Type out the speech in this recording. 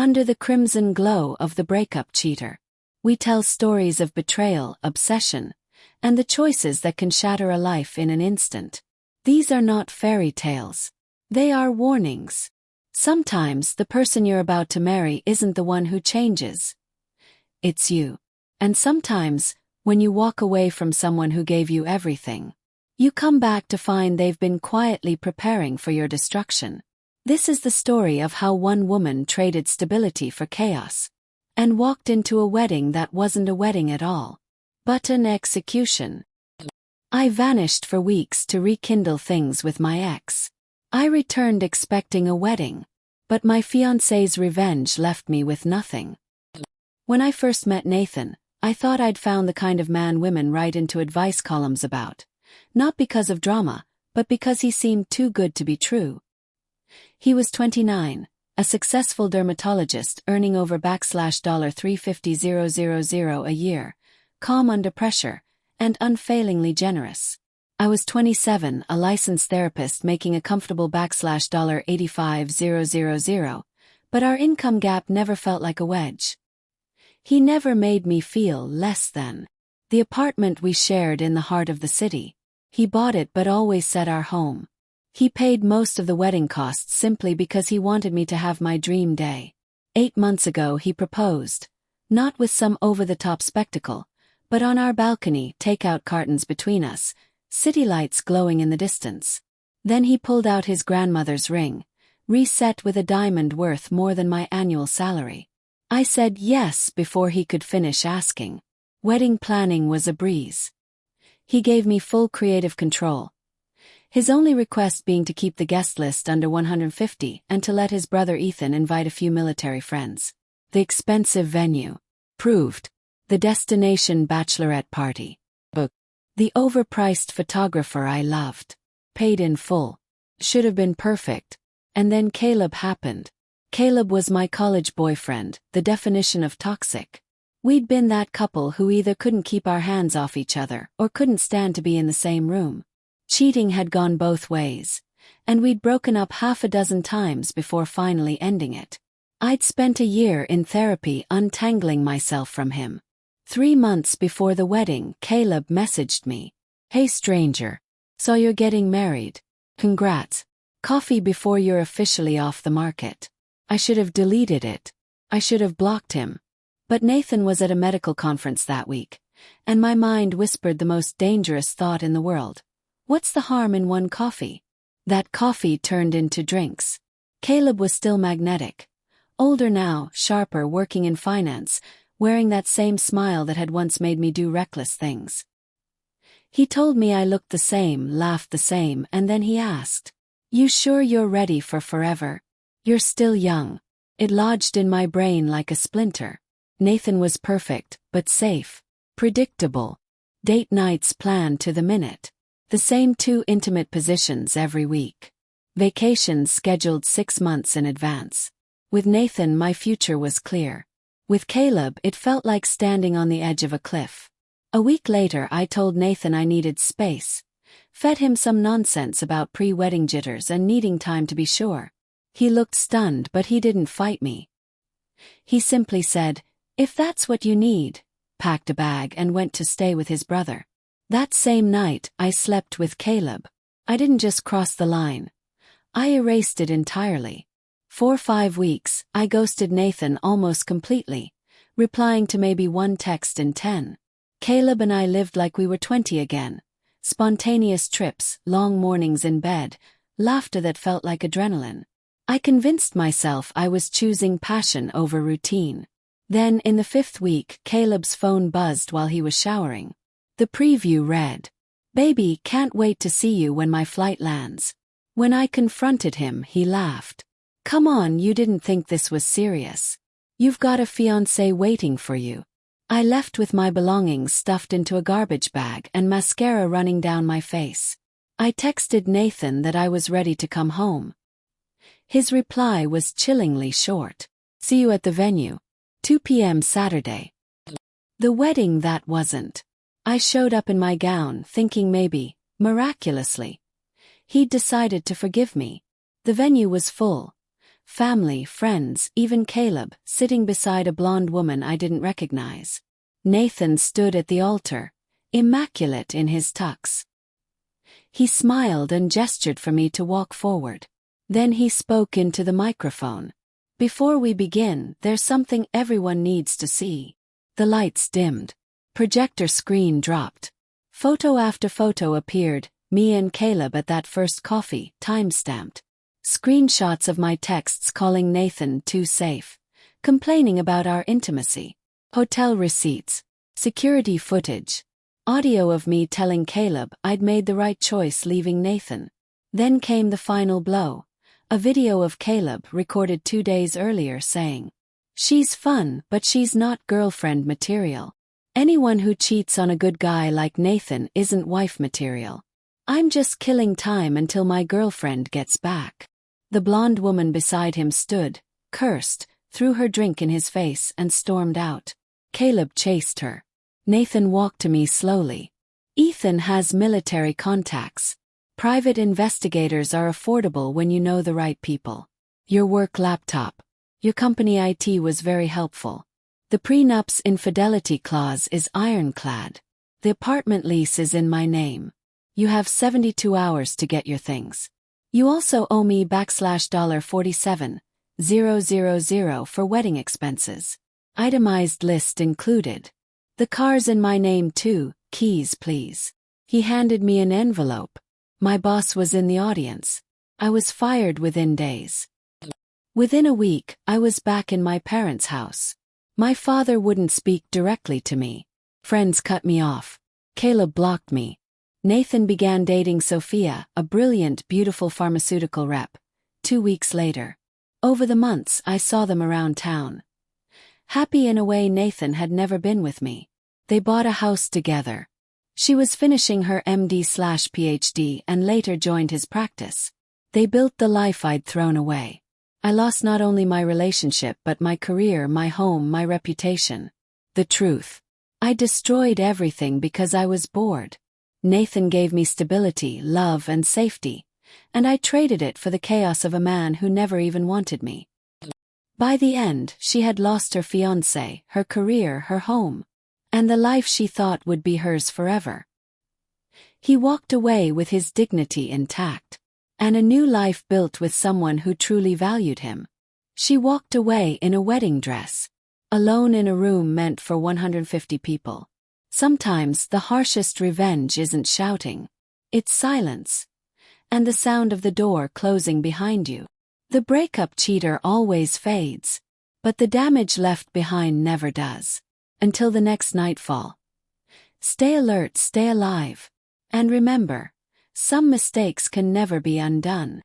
Under the crimson glow of the breakup cheater, we tell stories of betrayal, obsession, and the choices that can shatter a life in an instant. These are not fairy tales. They are warnings. Sometimes the person you're about to marry isn't the one who changes. It's you. And sometimes, when you walk away from someone who gave you everything, you come back to find they've been quietly preparing for your destruction. This is the story of how one woman traded stability for chaos and walked into a wedding that wasn't a wedding at all, but an execution. I vanished for weeks to rekindle things with my ex. I returned expecting a wedding, but my fiancé's revenge left me with nothing. When I first met Nathan, I thought I'd found the kind of man women write into advice columns about, not because of drama, but because he seemed too good to be true. He was 29, a successful dermatologist earning over $350,000 a year, calm under pressure, and unfailingly generous. I was 27, a licensed therapist making a comfortable $85,000, but our income gap never felt like a wedge. He never made me feel less than. The apartment we shared in the heart of the city. He bought it but always said our home. He paid most of the wedding costs simply because he wanted me to have my dream day. 8 months ago he proposed, not with some over-the-top spectacle, but on our balcony, takeout cartons between us, city lights glowing in the distance. Then he pulled out his grandmother's ring, reset with a diamond worth more than my annual salary. I said yes before he could finish asking. Wedding planning was a breeze. He gave me full creative control, his only request being to keep the guest list under 150 and to let his brother Ethan invite a few military friends. The expensive venue proved. The destination bachelorette party booked. The overpriced photographer I loved paid in full. Should have been perfect. And then Caleb happened. Caleb was my college boyfriend, the definition of toxic. We'd been that couple who either couldn't keep our hands off each other or couldn't stand to be in the same room. Cheating had gone both ways, and we'd broken up half a dozen times before finally ending it. I'd spent a year in therapy untangling myself from him. 3 months before the wedding, Caleb messaged me. "Hey stranger, saw you're getting married. Congrats. Coffee before you're officially off the market." I should have deleted it. I should have blocked him. But Nathan was at a medical conference that week, and my mind whispered the most dangerous thought in the world. What's the harm in one coffee? That coffee turned into drinks. Caleb was still magnetic. Older now, sharper, working in finance, wearing that same smile that had once made me do reckless things. He told me I looked the same, laughed the same, and then he asked, "You sure you're ready for forever? You're still young." It lodged in my brain like a splinter. Nathan was perfect, but safe. Predictable. Date nights planned to the minute. The same 2 intimate positions every week. Vacations scheduled 6 months in advance. With Nathan, my future was clear. With Caleb, it felt like standing on the edge of a cliff. A week later, I told Nathan I needed space. Fed him some nonsense about pre-wedding jitters and needing time to be sure. He looked stunned, but he didn't fight me. He simply said, "If that's what you need," packed a bag and went to stay with his brother. That same night, I slept with Caleb. I didn't just cross the line. I erased it entirely. For 5 weeks, I ghosted Nathan almost completely, replying to maybe 1 text in 10. Caleb and I lived like we were 20 again. Spontaneous trips, long mornings in bed, laughter that felt like adrenaline. I convinced myself I was choosing passion over routine. Then, in the 5th week, Caleb's phone buzzed while he was showering. The preview read, "Baby, can't wait to see you when my flight lands." When I confronted him, he laughed. "Come on, you didn't think this was serious. You've got a fiancé waiting for you." I left with my belongings stuffed into a garbage bag and mascara running down my face. I texted Nathan that I was ready to come home. His reply was chillingly short. "See you at the venue. 2 p.m. Saturday." The wedding that wasn't. I showed up in my gown, thinking maybe, miraculously, he'd decided to forgive me. The venue was full. family, friends, even Caleb, sitting beside a blonde woman I didn't recognize. Nathan stood at the altar, immaculate in his tux. He smiled and gestured for me to walk forward. Then he spoke into the microphone. "Before we begin, there's something everyone needs to see." The lights dimmed. Projector screen dropped. Photo after photo appeared, me and Caleb at that first coffee, time-stamped. Screenshots of my texts calling Nathan too safe, complaining about our intimacy. Hotel receipts, security footage. Audio of me telling Caleb I'd made the right choice leaving Nathan. Then came the final blow. A video of Caleb recorded 2 days earlier saying, "She's fun, but she's not girlfriend material. Anyone who cheats on a good guy like Nathan isn't wife material. I'm just killing time until my girlfriend gets back." The blonde woman beside him stood, cursed, threw her drink in his face and stormed out. Caleb chased her. Nathan walked to me slowly. "Ethan has military contacts. Private investigators are affordable when you know the right people. Your work laptop. Your company IT was very helpful. The prenup's infidelity clause is ironclad. The apartment lease is in my name. You have 72 hours to get your things. You also owe me $47,000 for wedding expenses. Itemized list included. The car's in my name too, keys please." He handed me an envelope. My boss was in the audience. I was fired within days. Within a week, I was back in my parents' house. My father wouldn't speak directly to me. Friends cut me off. Caleb blocked me. Nathan began dating Sophia, a brilliant, beautiful pharmaceutical rep. 2 weeks later. Over the months, I saw them around town. Happy in a way Nathan had never been with me. They bought a house together. She was finishing her MD/PhD and later joined his practice. They built the life I'd thrown away. I lost not only my relationship but my career, my home, my reputation. The truth. I destroyed everything because I was bored. Nathan gave me stability, love, and safety, and I traded it for the chaos of a man who never even wanted me. By the end, she had lost her fiancé, her career, her home, and the life she thought would be hers forever. He walked away with his dignity intact, and a new life built with someone who truly valued him. She walked away in a wedding dress, alone in a room meant for 150 people. Sometimes the harshest revenge isn't shouting, it's silence, and the sound of the door closing behind you. The breakup cheater always fades, but the damage left behind never does. Until the next nightfall. Stay alert, stay alive. And remember, some mistakes can never be undone.